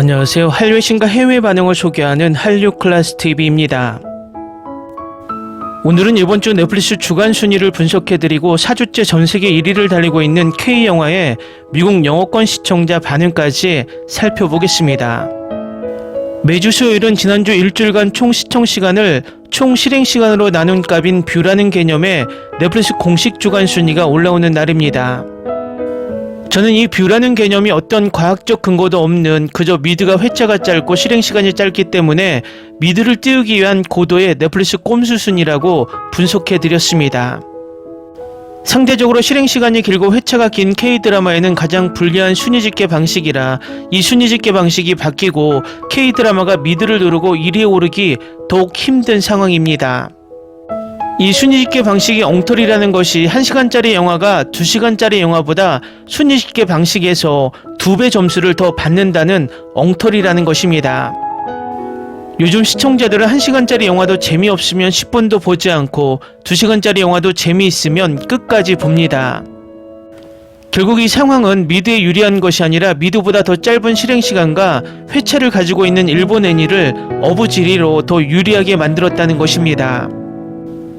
안녕하세요. 한류의 신과 해외 반응을 소개하는 한류클래스TV입니다. 오늘은 이번 주 넷플릭스 주간 순위를 분석해드리고 4주째 전세계 1위를 달리고 있는 K영화의 미국 영어권 시청자 반응까지 살펴보겠습니다. 매주 수요일은 지난주 일주일간 총 시청 시간을 총 실행 시간으로 나눈 값인 뷰라는 개념의 넷플릭스 공식 주간 순위가 올라오는 날입니다. 저는 이 뷰라는 개념이 어떤 과학적 근거도 없는 그저 미드가 회차가 짧고 실행시간이 짧기 때문에 미드를 띄우기 위한 고도의 넷플릭스 꼼수 순위라고 분석해드렸습니다. 상대적으로 실행시간이 길고 회차가 긴 K드라마에는 가장 불리한 순위집계 방식이라 이 순위집계 방식이 바뀌고 K드라마가 미드를 누르고 1위에 오르기 더욱 힘든 상황입니다. 이 순위집계 방식이 엉터리라는 것이 1시간짜리 영화가 2시간짜리 영화보다 순위집계 방식에서 2배 점수를 더 받는다는 엉터리라는 것입니다. 요즘 시청자들은 1시간짜리 영화도 재미없으면 10분도 보지 않고 2시간짜리 영화도 재미있으면 끝까지 봅니다. 결국 이 상황은 미드에 유리한 것이 아니라 미드보다 더 짧은 실행시간과 회차를 가지고 있는 일본 애니를 어부지리로 더 유리하게 만들었다는 것입니다.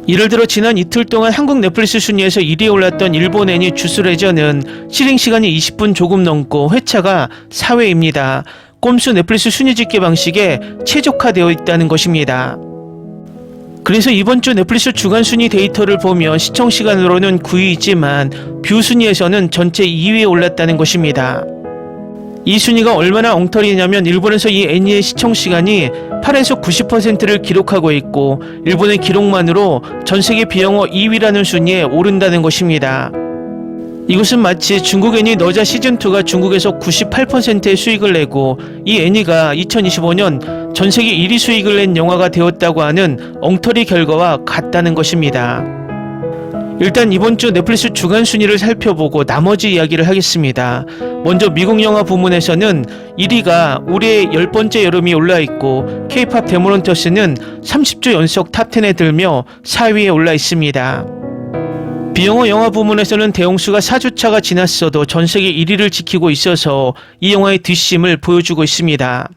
예를 들어 지난 이틀 동안 한국 넷플릭스 순위에서 1위에 올랐던 일본 애니 주스레저는 실행시간이 20분 조금 넘고 회차가 4회입니다. 꼼수 넷플릭스 순위 집계 방식에 최적화되어 있다는 것입니다. 그래서 이번 주 넷플릭스 주간 순위 데이터를 보면 시청 시간으로는 9위이지만 뷰 순위에서는 전체 2위에 올랐다는 것입니다. 이 순위가 얼마나 엉터리냐면 일본에서 이 애니의 시청 시간이 8에서 90%를 기록하고 있고 일본의 기록만으로 전세계 비영어 2위라는 순위에 오른다는 것입니다. 이것은 마치 중국 애니 너자 시즌2가 중국에서 98%의 수익을 내고 이 애니가 2025년 전세계 1위 수익을 낸 영화가 되었다고 하는 엉터리 결과와 같다는 것입니다. 일단 이번 주 넷플릭스 주간 순위를 살펴보고 나머지 이야기를 하겠습니다. 먼저 미국 영화 부문에서는 1위가 올해 10번째 여름이 올라있고 K-POP 데모넌터스는 30주 연속 탑10에 들며 4위에 올라 있습니다. 비영어 영화 부문에서는 대홍수가 4주차가 지났어도 전세계 1위를 지키고 있어서 이 영화의 뒷심을 보여주고 있습니다.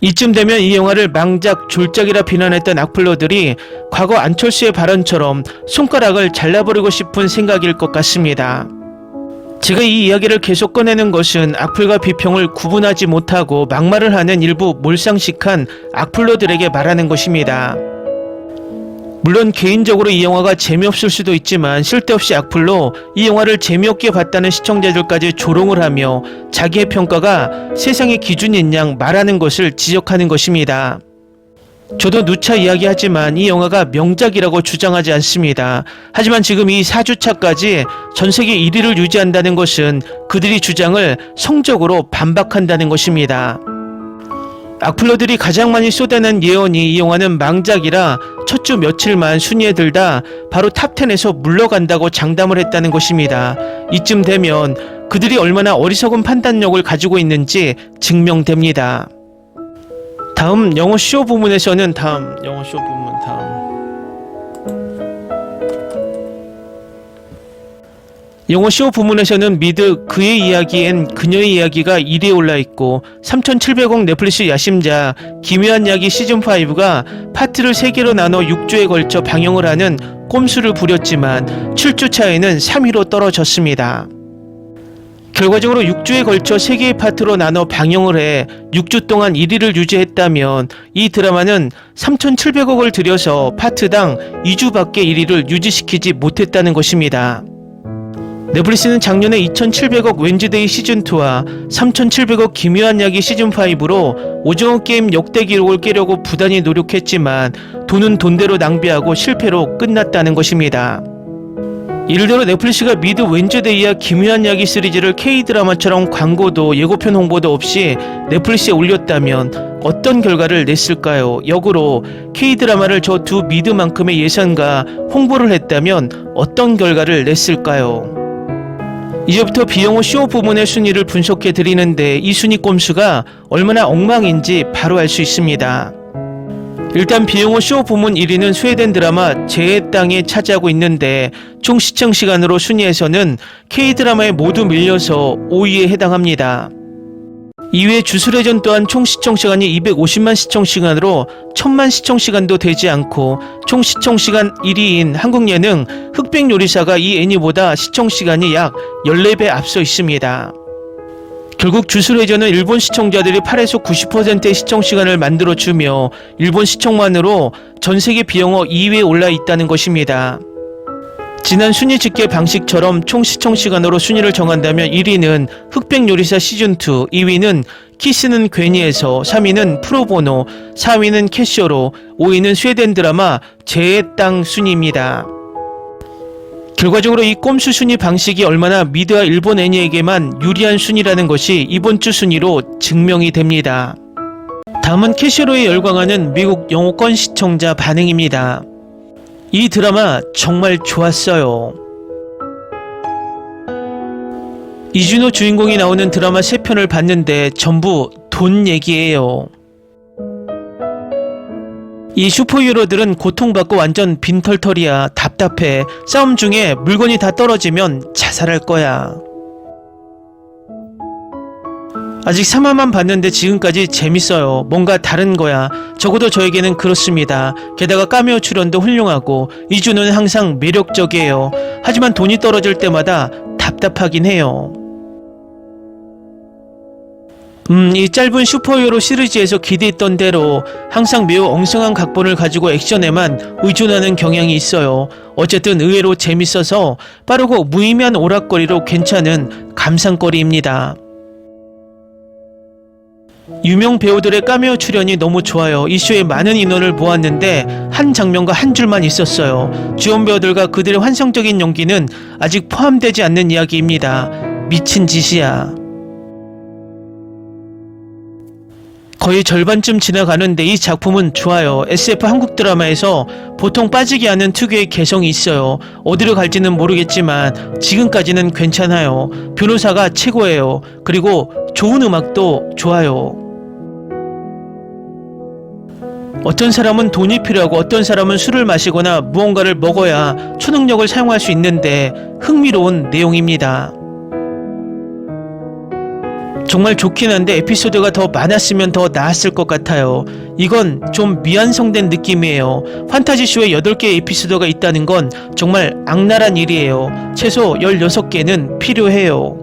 이쯤 되면 이 영화를 망작, 졸작이라 비난했던 악플러들이 과거 안철수의 발언처럼 손가락을 잘라버리고 싶은 생각일 것 같습니다. 제가 이 이야기를 계속 꺼내는 것은 악플과 비평을 구분하지 못하고 막말을 하는 일부 몰상식한 악플러들에게 말하는 것입니다. 물론 개인적으로 이 영화가 재미없을 수도 있지만 쓸데없이 악플로 이 영화를 재미없게 봤다는 시청자들까지 조롱을 하며 자기의 평가가 세상의 기준인 양 말하는 것을 지적하는 것입니다. 저도 누차 이야기하지만 이 영화가 명작이라고 주장하지 않습니다. 하지만 지금 이 4주차까지 전세계 1위를 유지한다는 것은 그들이 주장을 성적으로 반박한다는 것입니다. 악플러들이 가장 많이 쏟아낸 예언이 이 영화는 망작이라 첫 주 며칠만 순위에 들다 바로 탑10에서 물러간다고 장담을 했다는 것입니다. 이쯤 되면 그들이 얼마나 어리석은 판단력을 가지고 있는지 증명됩니다. 다음 영어 쇼 부문에서는 영어 쇼 부문에서는 미드 그의 이야기엔 그녀의 이야기가 1위에 올라있고 3,700억 넷플릭스 야심작 기묘한 이야기 시즌5가 파트를 3개로 나눠 6주에 걸쳐 방영을 하는 꼼수를 부렸지만 7주차에는 3위로 떨어졌습니다. 결과적으로 6주에 걸쳐 3개의 파트로 나눠 방영을 해 6주 동안 1위를 유지했다면 이 드라마는 3,700억을 들여서 파트당 2주밖에 1위를 유지시키지 못했다는 것입니다. 넷플릭스는 작년에 2,700억 웬즈데이 시즌2와 3,700억 기묘한 이야기 시즌5로 오징어 게임 역대 기록을 깨려고 부단히 노력했지만 돈은 돈대로 낭비하고 실패로 끝났다는 것입니다. 예를 들어 넷플릭스가 미드 웬즈데이와 기묘한 이야기 시리즈를 K드라마처럼 광고도 예고편 홍보도 없이 넷플릭스에 올렸다면 어떤 결과를 냈을까요? 역으로 K드라마를 저 두 미드만큼의 예산과 홍보를 했다면 어떤 결과를 냈을까요? 이제부터 비영어 쇼 부문의 순위를 분석해 드리는데 이 순위 꼼수가 얼마나 엉망인지 바로 알 수 있습니다. 일단 비영어 쇼 부문 1위는 스웨덴 드라마 재의 땅에 차지하고 있는데 총 시청 시간으로 순위에서는 K드라마에 모두 밀려서 5위에 해당합니다. 이외에 주술회전 또한 총 시청시간이 250만 시청시간으로 1000만 시청시간도 되지 않고 총 시청시간 1위인 한국예능 흑백요리사가 이 애니보다 시청시간이 약 14배 앞서 있습니다. 결국 주술회전은 일본 시청자들이 8에서 90%의 시청시간을 만들어주며 일본 시청만으로 전세계 비영어 2위에 올라 있다는 것입니다. 지난 순위 집계 방식처럼 총 시청시간으로 순위를 정한다면 1위는 흑백요리사 시즌2, 2위는 키스는 괜히에서, 3위는 프로보노, 4위는 캐쇼로, 5위는 스웨덴 드라마 재의 땅 순위입니다. 결과적으로 이 꼼수 순위 방식이 얼마나 미드와 일본 애니에게만 유리한 순위라는 것이 이번 주 순위로 증명이 됩니다. 다음은 캐쇼로에 열광하는 미국 영어권 시청자 반응입니다. 이 드라마 정말 좋았어요. 이준호 주인공이 나오는 드라마 3편을 봤는데 전부 돈 얘기예요. 이 슈퍼히어로들은 고통받고 완전 빈털털이야. 답답해. 싸움 중에 물건이 다 떨어지면 자살할 거야. 아직 3화만 봤는데 지금까지 재밌어요. 뭔가 다른 거야. 적어도 저에게는 그렇습니다. 게다가 카메오 출연도 훌륭하고 이준호는 항상 매력적이에요. 하지만 돈이 떨어질 때마다 답답하긴 해요. 이 짧은 슈퍼히어로 시리즈에서 기대했던 대로 항상 매우 엉성한 각본을 가지고 액션에만 의존하는 경향이 있어요. 어쨌든 의외로 재밌어서 빠르고 무의미한 오락거리로 괜찮은 감상거리입니다. 유명 배우들의 카메오 출연이 너무 좋아요. 이 쇼에 많은 인원을 모았는데 한 장면과 한 줄만 있었어요. 주연 배우들과 그들의 환상적인 연기는 아직 포함되지 않는 이야기입니다. 미친 짓이야. 거의 절반쯤 지나가는데 이 작품은 좋아요. SF 한국 드라마에서 보통 빠지게 하는 특유의 개성이 있어요. 어디로 갈지는 모르겠지만 지금까지는 괜찮아요. 변호사가 최고예요. 그리고 좋은 음악도 좋아요. 어떤 사람은 돈이 필요하고 어떤 사람은 술을 마시거나 무언가를 먹어야 초능력을 사용할 수 있는데 흥미로운 내용입니다. 정말 좋긴 한데 에피소드가 더 많았으면 더 나았을 것 같아요. 이건 좀 미완성된 느낌이에요. 판타지쇼에 8개의 에피소드가 있다는 건 정말 악랄한 일이에요. 최소 16개는 필요해요.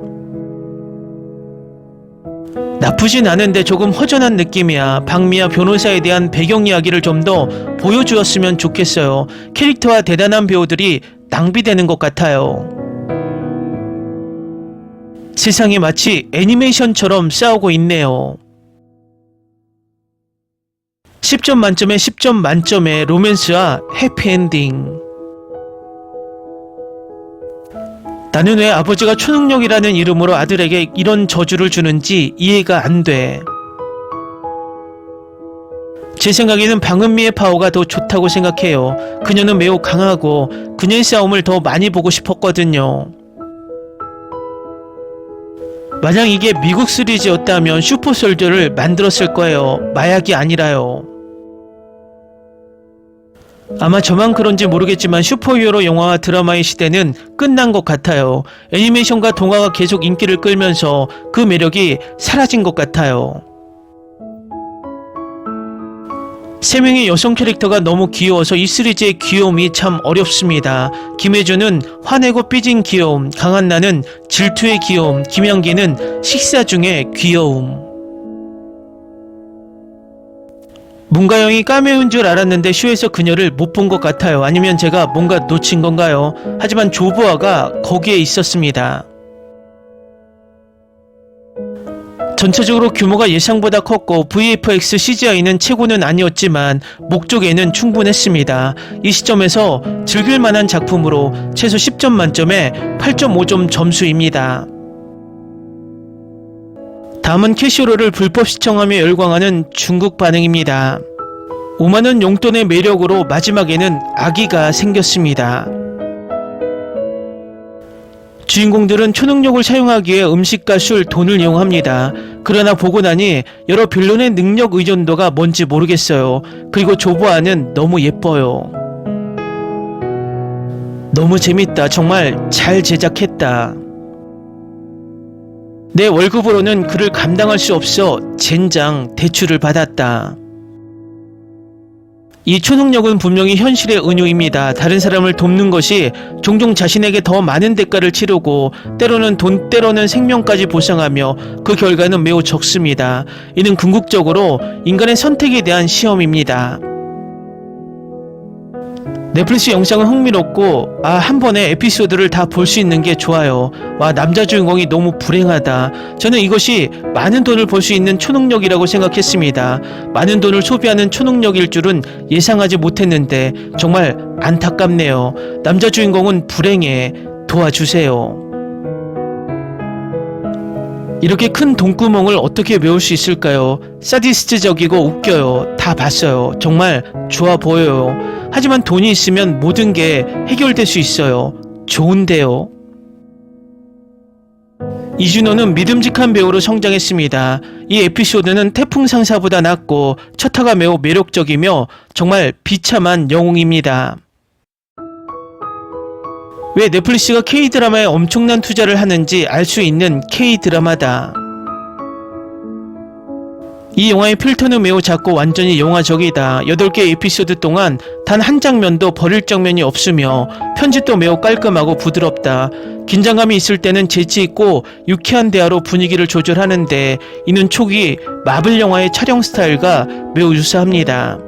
나쁘진 않은데 조금 허전한 느낌이야. 박미아 변호사에 대한 배경 이야기를 좀 더 보여주었으면 좋겠어요. 캐릭터와 대단한 배우들이 낭비되는 것 같아요. 세상이 마치 애니메이션처럼 싸우고 있네요. 10점 만점에 10점 만점의 로맨스와 해피엔딩. 나는 왜 아버지가 초능력이라는 이름으로 아들에게 이런 저주를 주는지 이해가 안 돼. 제 생각에는 방은미의 파워가 더 좋다고 생각해요. 그녀는 매우 강하고 그녀의 싸움을 더 많이 보고 싶었거든요. 만약 이게 미국 시리즈였다면 슈퍼솔저를 만들었을 거예요. 마약이 아니라요. 아마 저만 그런지 모르겠지만 슈퍼히어로 영화와 드라마의 시대는 끝난 것 같아요. 애니메이션과 동화가 계속 인기를 끌면서 그 매력이 사라진 것 같아요. 3명의 여성 캐릭터가 너무 귀여워서 이 시리즈의 귀여움이 참 어렵습니다. 김혜주는 화내고 삐진 귀여움, 강한나는 질투의 귀여움, 김연기는 식사 중의 귀여움. 문가영이 까메오인 줄 알았는데 쇼에서 그녀를 못 본 것 같아요. 아니면 제가 뭔가 놓친 건가요? 하지만 조보아가 거기에 있었습니다. 전체적으로 규모가 예상보다 컸고 VFX CGI는 최고는 아니었지만 목적에는 충분했습니다. 이 시점에서 즐길 만한 작품으로 최소 10점 만점에 8.5점 점수입니다. 다음은 캐시로를 불법 시청하며 열광하는 중국 반응입니다. 5만원 용돈의 매력으로 마지막에는 아기가 생겼습니다. 주인공들은 초능력을 사용하기 위해 음식과 술, 돈을 이용합니다. 그러나 보고 나니 여러 빌런의 능력 의존도가 뭔지 모르겠어요. 그리고 조보아는 너무 예뻐요. 너무 재밌다. 정말 잘 제작했다. 내 월급으로는 그를 감당할 수 없어 젠장 대출을 받았다. 이 초능력은 분명히 현실의 은유입니다. 다른 사람을 돕는 것이 종종 자신에게 더 많은 대가를 치르고 때로는 돈 때로는 생명까지 보상하며 그 결과는 매우 적습니다. 이는 궁극적으로 인간의 선택에 대한 시험입니다. 넷플릭스 영상은 흥미롭고 한 번에 에피소드를 다 볼 수 있는 게 좋아요. 남자 주인공이 너무 불행하다. 저는 이것이 많은 돈을 벌 수 있는 초능력이라고 생각했습니다. 많은 돈을 소비하는 초능력일 줄은 예상하지 못했는데 정말 안타깝네요. 남자 주인공은 불행해. 도와주세요. 이렇게 큰 돈구멍을 어떻게 메울 수 있을까요? 사디스트적이고 웃겨요. 다 봤어요. 정말 좋아 보여요. 하지만 돈이 있으면 모든 게 해결될 수 있어요. 좋은데요. 이준호는 믿음직한 배우로 성장했습니다. 이 에피소드는 태풍 상사보다 낫고 첫화가 매우 매력적이며 정말 비참한 영웅입니다. 왜 넷플릭스가 K드라마에 엄청난 투자를 하는지 알 수 있는 K드라마다. 이 영화의 필터는 매우 작고 완전히 영화적이다. 8개 에피소드 동안 단 한 장면도 버릴 장면이 없으며 편집도 매우 깔끔하고 부드럽다. 긴장감이 있을 때는 재치있고 유쾌한 대화로 분위기를 조절하는데 이는 초기 마블 영화의 촬영 스타일과 매우 유사합니다.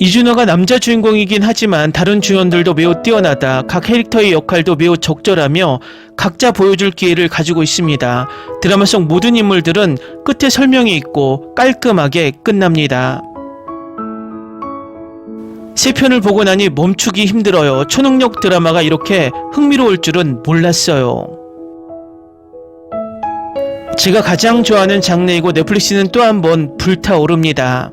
이준호가 남자 주인공이긴 하지만 다른 주연들도 매우 뛰어나다. 각 캐릭터의 역할도 매우 적절하며 각자 보여줄 기회를 가지고 있습니다. 드라마 속 모든 인물들은 끝에 설명이 있고 깔끔하게 끝납니다. 3편을 보고 나니 멈추기 힘들어요. 초능력 드라마가 이렇게 흥미로울 줄은 몰랐어요. 제가 가장 좋아하는 장르이고 넷플릭스는 또 한 번 불타오릅니다.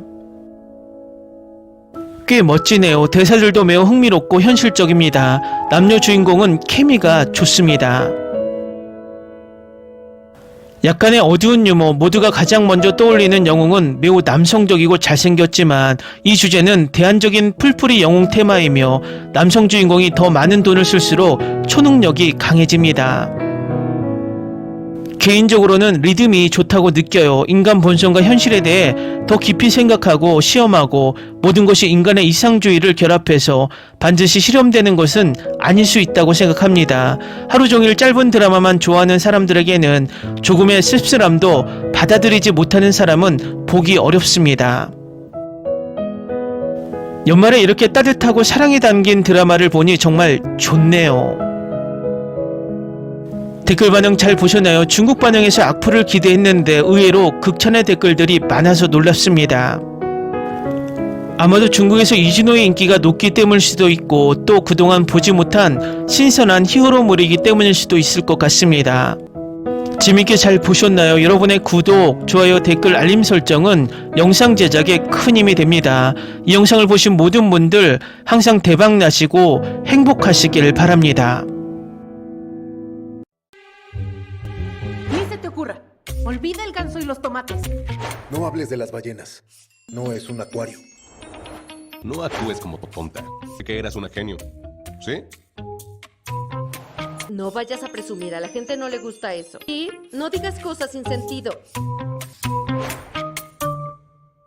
꽤 멋지네요. 대사들도 매우 흥미롭고 현실적입니다. 남녀 주인공은 케미가 좋습니다. 약간의 어두운 유머, 모두가 가장 먼저 떠올리는 영웅은 매우 남성적이고 잘생겼지만 이 주제는 대안적인 풀뿌리 영웅 테마이며 남성 주인공이 더 많은 돈을 쓸수록 초능력이 강해집니다. 개인적으로는 리듬이 좋다고 느껴요. 인간 본성과 현실에 대해 더 깊이 생각하고 시험하고 모든 것이 인간의 이상주의를 결합해서 반드시 실현되는 것은 아닐 수 있다고 생각합니다. 하루 종일 짧은 드라마만 좋아하는 사람들에게는 조금의 씁쓸함도 받아들이지 못하는 사람은 보기 어렵습니다. 연말에 이렇게 따뜻하고 사랑이 담긴 드라마를 보니 정말 좋네요. 댓글 반응 잘 보셨나요? 중국 반응에서 악플을 기대했는데 의외로 극찬의 댓글들이 많아서 놀랍습니다. 아마도 중국에서 이준호의 인기가 높기 때문일 수도 있고 또 그동안 보지 못한 신선한 히어로물이기 때문일 수도 있을 것 같습니다. 재밌게 잘 보셨나요? 여러분의 구독, 좋아요, 댓글, 알림 설정은 영상 제작에 큰 힘이 됩니다. 이 영상을 보신 모든 분들 항상 대박 나시고 행복하시길 바랍니다. Olvida el ganso y los tomates. No hables de las ballenas. No es un acuario. No actúes como tonta. Que eras una genio. ¿Sí? No vayas a presumir, a la gente no le gusta eso. Y no digas cosas sin sentido.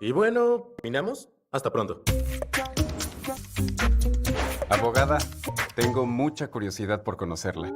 Y bueno, ¿terminamos? Hasta pronto. Abogada, tengo mucha curiosidad por conocerla.